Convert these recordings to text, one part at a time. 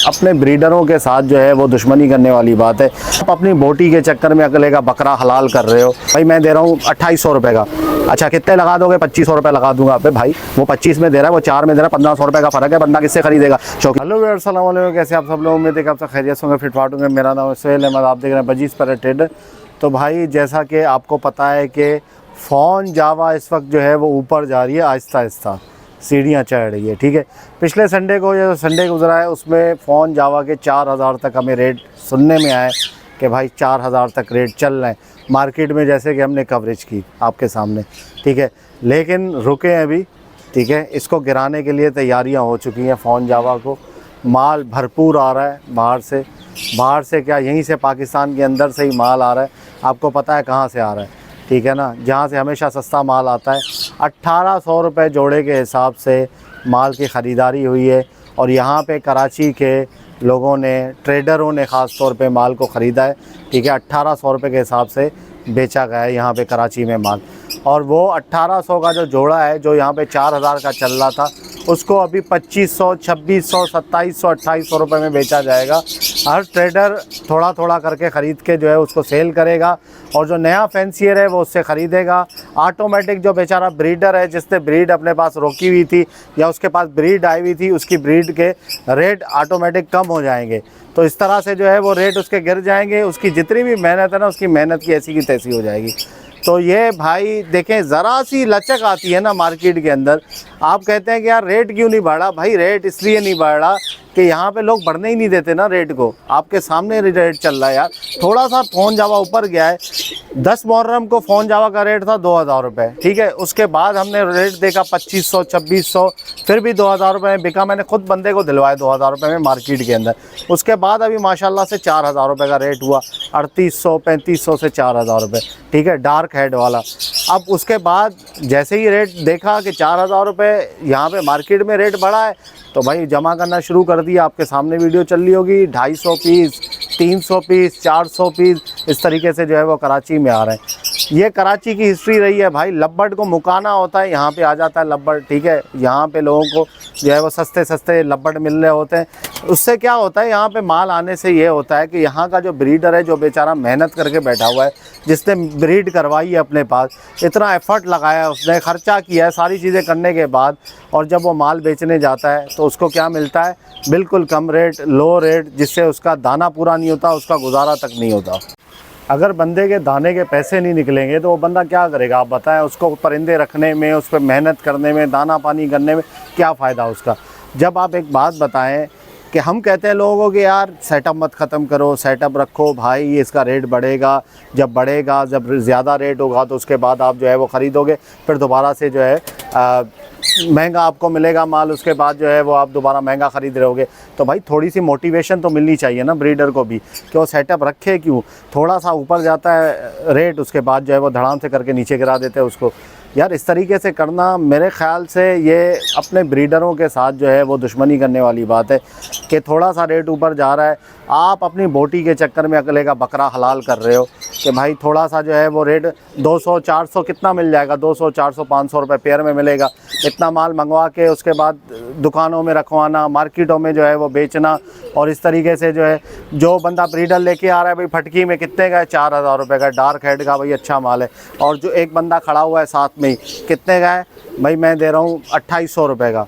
अपने ब्रीडरों के साथ जो है वो दुश्मनी करने वाली बात है। आप अपनी बोटी के चक्कर में अगले का बकरा हलाल कर रहे हो। भाई मैं दे रहा हूँ 2800 रुपये का, अच्छा कितने लगा दोगे? 2500 रुपये लगा दूंगा। अबे भाई वो 25 में दे रहा है, वो 4 में दे रहा है, 1500 रुपये का फ़र्क है, बंदा किससे खरीदेगा? हेलो व्यूअर्स, अस्सलाम वालेकुम, कैसे आप सब लोग? उम्मीद है कि आप सब खैरियत होंगे, फिटफाट होंगे। मेरा नाम है सुहेल अहमद, आप देख रहे हैं बजीज़ पर ट्रेडर। तो भाई जैसा कि आपको पता है कि फ़ोन जावा इस वक्त जो है वो ऊपर जा रही है, आहिस्ता आहिस्ता सीढ़ियाँ चढ़ रही है, ठीक है। पिछले संडे को जो संडे गुजरा है उसमें फ़ोन जावा के 4000 तक हमें रेट सुनने में आए कि भाई 4000 तक रेट चल रहे हैं मार्केट में, जैसे कि हमने कवरेज की आपके सामने, ठीक है। लेकिन रुके अभी, ठीक है। इसको गिराने के लिए तैयारियां हो चुकी हैं। फ़ोन जावा को माल भरपूर आ रहा है बाहर से क्या, यहीं से पाकिस्तान के अंदर से ही माल आ रहा है। आपको पता है कहाँ से आ रहा है, ठीक है ना, जहाँ से हमेशा सस्ता माल आता है। 1800 रुपये जोड़े के हिसाब से माल की ख़रीदारी हुई है और यहाँ पे कराची के लोगों ने, ट्रेडरों ने ख़ास तौर पे माल को ख़रीदा है, ठीक है। 1800 रुपये के हिसाब से बेचा गया है यहाँ पे कराची में माल। और वो 1800 का जो जोड़ा है, जो यहाँ पे 4000 का चल रहा था, उसको अभी 2500, 2600, 2700, 2800 रुपये में बेचा जाएगा। हर ट्रेडर थोड़ा थोड़ा करके ख़रीद के जो है उसको सेल करेगा और जो नया फैंसियर है वो उससे ख़रीदेगा। ऑटोमेटिक जो बेचारा ब्रीडर है, जिसने ब्रीड अपने पास रोकी हुई थी या उसके पास ब्रीड आई हुई थी, उसकी ब्रीड के रेट ऑटोमेटिक कम हो जाएंगे। तो इस तरह से जो है वो रेट उसके गिर जाएंगे। उसकी जितनी भी मेहनत है ना, उसकी मेहनत की ऐसी की तैसी हो जाएगी। तो ये भाई देखें, ज़रा सी लचक आती है ना मार्केट के अंदर। आप कहते हैं कि यार रेट क्यों नहीं बढ़ा? भाई रेट इसलिए नहीं बढ़ रहा कि यहाँ पे लोग बढ़ने ही नहीं देते ना रेट को। आपके सामने रेट चल रहा है यार। थोड़ा सा फ़ोन जावा ऊपर गया है। 10 मुहर्रम को फ़ोन जावा का रेट था 2000 रुपये, ठीक है। उसके बाद हमने रेट देखा 2500, 2600, फिर भी 2000 रुपये में बिका। मैंने खुद बंदे को दिलवाया 2000 रुपये में मार्केट के अंदर। उसके बाद अभी माशाल्लाह से 4000 रुपये का रेट हुआ, 3800, 3500 से 4000 रुपये, ठीक है, डार्क हेड वाला। अब उसके बाद जैसे ही रेट देखा कि 4000 रुपये यहाँ पे मार्केट में रेट बढ़ा है, तो भाई जमा करना शुरू कर दिया। आपके सामने वीडियो चल रही होगी, 250 पीस, 300 पीस, 400 पीस, इस तरीके से जो है वो कराची में आ रहे हैं। ये कराची की हिस्ट्री रही है भाई। लब्बड़ को मुकाना होता है, यहाँ पे आ जाता है लब्बड़, ठीक है। यहाँ पे लोगों को जो है वो सस्ते सस्ते लब्बड़ मिल रहे होते हैं। उससे क्या होता है, यहाँ पे माल आने से ये होता है कि यहाँ का जो ब्रीडर है, जो बेचारा मेहनत करके बैठा हुआ है, जिसने ब्रीड करवाई है अपने पास, इतना एफर्ट लगाया है, उसने ख़र्चा किया है सारी चीज़ें करने के बाद, और जब वो माल बेचने जाता है तो उसको क्या मिलता है? बिल्कुल कम रेट, लो रेट, जिससे उसका दाना पूरा नहीं होता, उसका गुजारा तक नहीं होता। अगर बंदे के दाने के पैसे नहीं निकलेंगे तो वो बंदा क्या करेगा? आप बताएं। उसको परिंदे रखने में, उस पर मेहनत करने में, दाना पानी करने में क्या फ़ायदा उसका? जब आप एक बात बताएं कि हम कहते हैं लोगों को कि यार सेटअप मत ख़त्म करो, सेटअप रखो भाई, इसका रेट बढ़ेगा। जब बढ़ेगा, जब ज़्यादा रेट होगा तो उसके बाद आप जो है वो ख़रीदोगे, फिर दोबारा से जो है महंगा आपको मिलेगा माल, उसके बाद जो है वो आप दोबारा महंगा ख़रीद रहे होगे। तो भाई थोड़ी सी मोटिवेशन तो मिलनी चाहिए ना ब्रीडर को भी, कि वो सेटअप रखे क्यों। थोड़ा सा ऊपर जाता है रेट, उसके बाद जो है वो धड़ाम से करके नीचे गिरा देते हैं उसको। यार इस तरीके से करना मेरे ख़्याल से ये अपने ब्रीडरों के साथ जो है वो दुश्मनी करने वाली बात है, कि थोड़ा सा रेट ऊपर जा रहा है, आप अपनी बोटी के चक्कर में अगले का बकरा हलाल कर रहे हो कि भाई थोड़ा सा जो है वो रेट 200, 400 कितना मिल जाएगा? 200, 400, 500 रुपये पेयर में मिलेगा। इतना माल मंगवा के उसके बाद दुकानों में रखवाना, मार्केटों में जो है वो बेचना, और इस तरीके से जो है जो बंदा ब्रीडर लेके आ रहा है, भाई फटकी में कितने का है? 4000 रुपये का, डार्क हेड का, भाई अच्छा माल है। और जो एक बंदा खड़ा हुआ है साथ में ही, कितने का है? भाई मैं दे रहा हूँ 2800 रुपये का,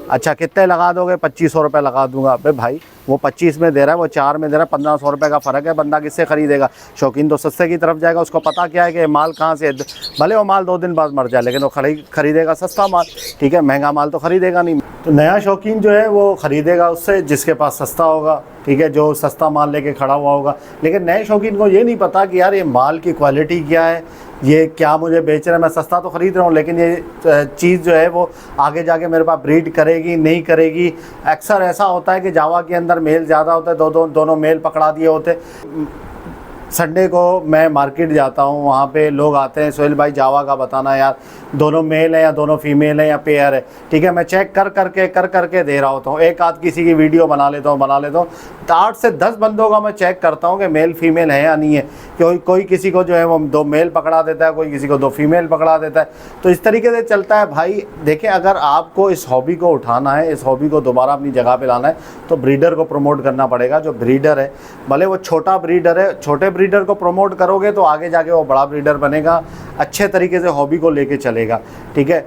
अच्छा कितने लगा दोगे? 2500 रुपये लगा दूंगा। अबे भाई वो 25 में दे रहा है, वो 4 में दे रहा है, 1500 रुपये का फ़र्क है, बंदा किससे ख़रीदेगा? शौकीन तो सस्ते की तरफ जाएगा। उसको पता क्या है कि माल कहाँ से, भले वो माल 2 दिन बाद मर जाए, लेकिन वो ख़रीदेगा सस्ता माल, ठीक है। महंगा माल तो ख़रीदेगा नहीं। तो नया शौकीन जो है वो ख़रीदेगा उससे जिसके पास सस्ता होगा, ठीक है, जो सस्ता माल लेके खड़ा हुआ होगा। लेकिन नए शौकीन को ये नहीं पता कि यार ये माल की क्वालिटी क्या है, ये क्या मुझे बेच रहा है। मैं सस्ता तो ख़रीद रहा हूँ, लेकिन ये चीज़ जो है वो आगे जाके मेरे पास ब्रीड करेगी नहीं करेगी। अक्सर ऐसा होता है कि जावा के अंदर मेल ज़्यादा होता है, दोनों मेल पकड़ा दिए होते। संडे को मैं मार्केट जाता हूँ, वहाँ पे लोग आते हैं, सोहेल भाई जावा का बताना यार, दोनों मेल है या दोनों फीमेल है या पेयर है, ठीक है। मैं चेक कर करके दे रहा होता हूँ, एक आध किसी की वीडियो बना लेता हूँ, तो 8 से 10 बंदों का मैं चेक करता हूँ कि मेल फीमेल है या नहीं है। कोई किसी को जो है वो 2 मेल पकड़ा देता है, कोई किसी को 2 फीमेल पकड़ा देता है। तो इस तरीके से चलता है भाई। देखें, अगर आपको इस हॉबी को उठाना है, इस हॉबी को दोबारा अपनी जगह पे लाना है, तो ब्रीडर को प्रमोट करना पड़ेगा। जो ब्रीडर है, भले वो छोटा ब्रीडर है, छोटे ब्रीडर को प्रमोट करोगे तो आगे जाके वो बड़ा ब्रीडर बनेगा, अच्छे तरीके से हॉबी को लेके चलेगा, ठीक है।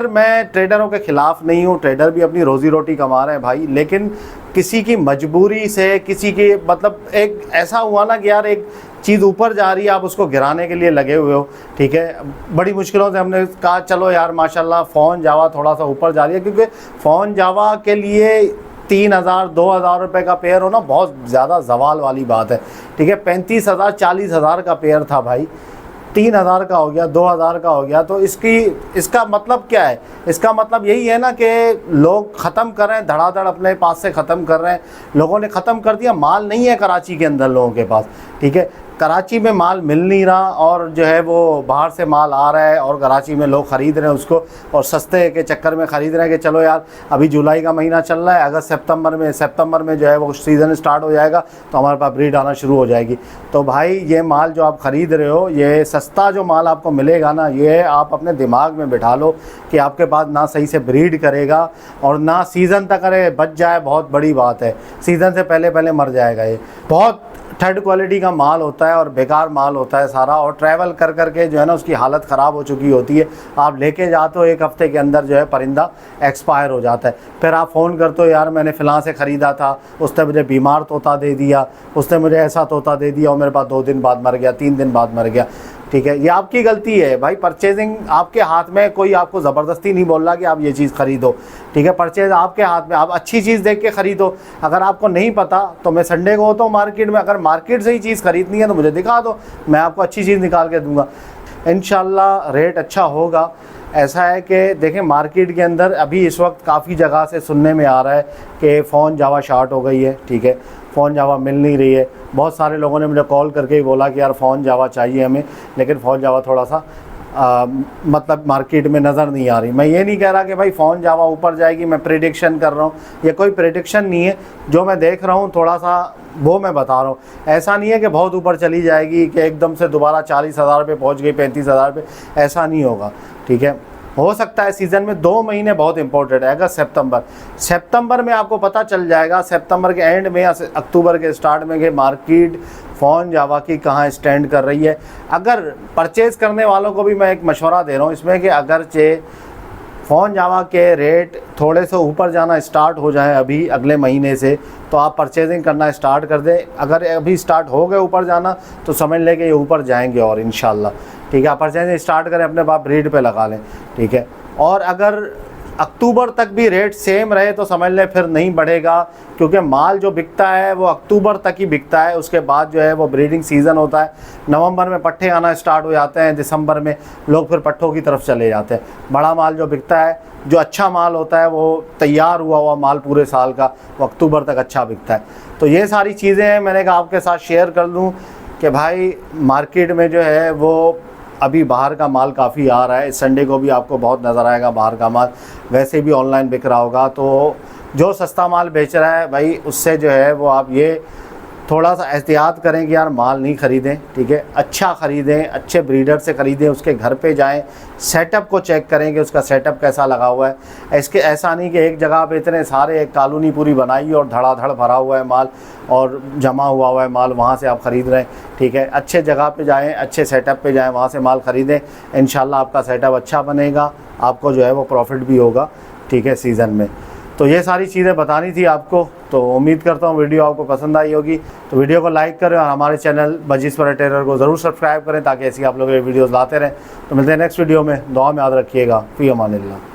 मैं ट्रेडरों के ख़िलाफ़ नहीं हूँ, ट्रेडर भी अपनी रोज़ी रोटी कमा रहे हैं भाई, लेकिन किसी की मजबूरी से, किसी की मतलब एक ऐसा हुआ ना कि यार एक चीज़ ऊपर जा रही है, आप उसको गिराने के लिए लगे हुए हो, ठीक है। बड़ी मुश्किलों से हमने कहा चलो यार माशाल्लाह फ़ोन जावा थोड़ा सा ऊपर जा रही है, क्योंकि फ़ोन जावा के लिए 3000 2000 रुपये का पेयर होना बहुत ज़्यादा जवाल वाली बात है, ठीक है। 35,000 40,000 का पेयर था भाई, 3000 का हो गया, 2000 का हो गया। तो इसका मतलब क्या है? इसका मतलब यही है ना कि लोग ख़त्म कर रहे हैं, धड़ाधड़ अपने पास से ख़त्म कर रहे हैं। लोगों ने ख़त्म कर दिया, माल नहीं है कराची के अंदर लोगों के पास, ठीक है। कराची में माल मिल नहीं रहा और जो है वो बाहर से माल आ रहा है और कराची में लोग ख़रीद रहे हैं उसको, और सस्ते के चक्कर में ख़रीद रहे हैं कि चलो यार अभी जुलाई का महीना चल रहा है, अगस्त सितंबर में जो है वो सीज़न स्टार्ट हो जाएगा तो हमारे पास ब्रीड आना शुरू हो जाएगी। तो भाई ये माल जो आप ख़रीद रहे हो, ये सस्ता जो माल आपको मिलेगा ना, ये आप अपने दिमाग में बिठा लो कि आपके पास ना सही से ब्रीड करेगा और ना सीज़न तक अरे बच जाए, बहुत बड़ी बात है, सीज़न से पहले मर जाएगा। ये बहुत थर्ड क्वालिटी का माल होता है और बेकार माल होता है सारा, और ट्रैवल कर के जो है ना उसकी हालत ख़राब हो चुकी होती है। आप लेके जाते हो 1 हफ़्ते के अंदर जो है परिंदा एक्सपायर हो जाता है, फिर आप फ़ोन करते हो यार मैंने फ़लाँ से ख़रीदा था, उसने मुझे बीमार तोता दे दिया, उसने मुझे ऐसा तोता दे दिया और मेरे पास 2 दिन बाद मर गया, 3 दिन बाद मर गया, ठीक है। ये आपकी गलती है भाई। परचेजिंग आपके हाथ में, कोई आपको ज़बरदस्ती नहीं बोल रहा कि आप ये चीज़ ख़रीदो, ठीक है। परचेज आपके हाथ में, आप अच्छी चीज़ देख के ख़रीदो। अगर आपको नहीं पता तो मैं संडे को होता हूँ मार्केट में, अगर मार्केट से ही चीज़ ख़रीदनी है तो मुझे दिखा दो, मैं आपको अच्छी चीज़ निकाल के दूँगा, इंशाल्लाह रेट अच्छा होगा। ऐसा है कि देखें मार्केट के अंदर अभी इस वक्त काफ़ी जगह से सुनने में आ रहा है कि फ़ोन जावा शार्ट हो गई है, ठीक है, फ़ोन जावा मिल नहीं रही है। बहुत सारे लोगों ने मुझे कॉल करके ही बोला कि यार फ़ोन जावा चाहिए हमें, लेकिन फ़ोन जावा थोड़ा सा मतलब मार्केट में नज़र नहीं आ रही। मैं ये नहीं कह रहा कि भाई फ़ोन जावा ऊपर जाएगी, मैं प्रेडिक्शन कर रहा हूँ, ये कोई प्रेडिक्शन नहीं है, जो मैं देख रहा हूँ थोड़ा सा वो मैं बता रहा हूँ। ऐसा नहीं है कि बहुत ऊपर चली जाएगी कि एकदम से दोबारा 40,000 रुपये पहुँच गई, 35,000 रुपये, ऐसा नहीं होगा, ठीक है। हो सकता है सीज़न में 2 महीने बहुत इंपॉर्टेंट है, अगस्त सितंबर में आपको पता चल जाएगा, सितंबर के एंड में या अक्टूबर के स्टार्ट में कि मार्केट फ़ोन जावा की कहाँ स्टैंड कर रही है। अगर परचेज़ करने वालों को भी मैं एक मशवरा दे रहा हूँ इसमें कि अगरचे फ़ोन जावा के रेट थोड़े से ऊपर जाना स्टार्ट हो जाए अभी अगले महीने से, तो आप परचेजिंग करना स्टार्ट कर दें। अगर अभी स्टार्ट हो गए ऊपर जाना तो समझ लें कि ये ऊपर जाएंगे और इंशाल्लाह, ठीक है। आप परचेजिंग स्टार्ट करें, अपने पास ब्रीड पे लगा लें, ठीक है। और अगर अक्टूबर तक भी रेट सेम रहे तो समझ लें फिर नहीं बढ़ेगा, क्योंकि माल जो बिकता है वो अक्टूबर तक ही बिकता है, उसके बाद जो है वो ब्रीडिंग सीज़न होता है। नवंबर में पट्ठे आना स्टार्ट हो जाते हैं, दिसंबर में लोग फिर पट्ठों की तरफ चले जाते हैं। बड़ा माल जो बिकता है, जो अच्छा माल होता है, वो तैयार हुआ माल पूरे साल का, वो अक्टूबर तक अच्छा बिकता है। तो ये सारी चीज़ें हैं, मैंने कहा आपके साथ शेयर कर लूँ कि भाई मार्केट में जो है वो अभी बाहर का माल काफ़ी आ रहा है। इस संडे को भी आपको बहुत नज़र आएगा बाहर का माल, वैसे भी ऑनलाइन बिक रहा होगा। तो जो सस्ता माल बेच रहा है भाई, उससे जो है वो आप ये थोड़ा सा एहतियात करें कि यार माल नहीं ख़रीदें, ठीक है। अच्छा ख़रीदें, अच्छे ब्रीडर से ख़रीदें, उसके घर पे जाएं, सेटअप को चेक करें कि उसका सेटअप कैसा लगा हुआ है। इसके ऐसा नहीं कि एक जगह पे इतने सारे, एक कॉलोनी पूरी बनाई और धड़ाधड़ भरा हुआ है माल और जमा हुआ है माल, वहाँ से आप ख़रीद रहे हैं, ठीक है। अच्छे जगह पे जाएं, अच्छे सेटअप पे जाएं, वहाँ से माल ख़रीदें, इंशाल्लाह आपका सेटअप अच्छा बनेगा, आपको जो है वो प्रॉफिट भी होगा, ठीक है, सीज़न में। तो ये सारी चीज़ें बतानी थी आपको। तो उम्मीद करता हूँ वीडियो आपको पसंद आई होगी। तो वीडियो को लाइक करें और हमारे चैनल बजीज़ पर टेरर को ज़रूर सब्सक्राइब करें ताकि ऐसी आप लोग ये वीडियोज़ लाते रहें। तो मिलते हैं नेक्स्ट वीडियो में, दुआ में याद रखिएगा। फ़ी अमानिल्लाह।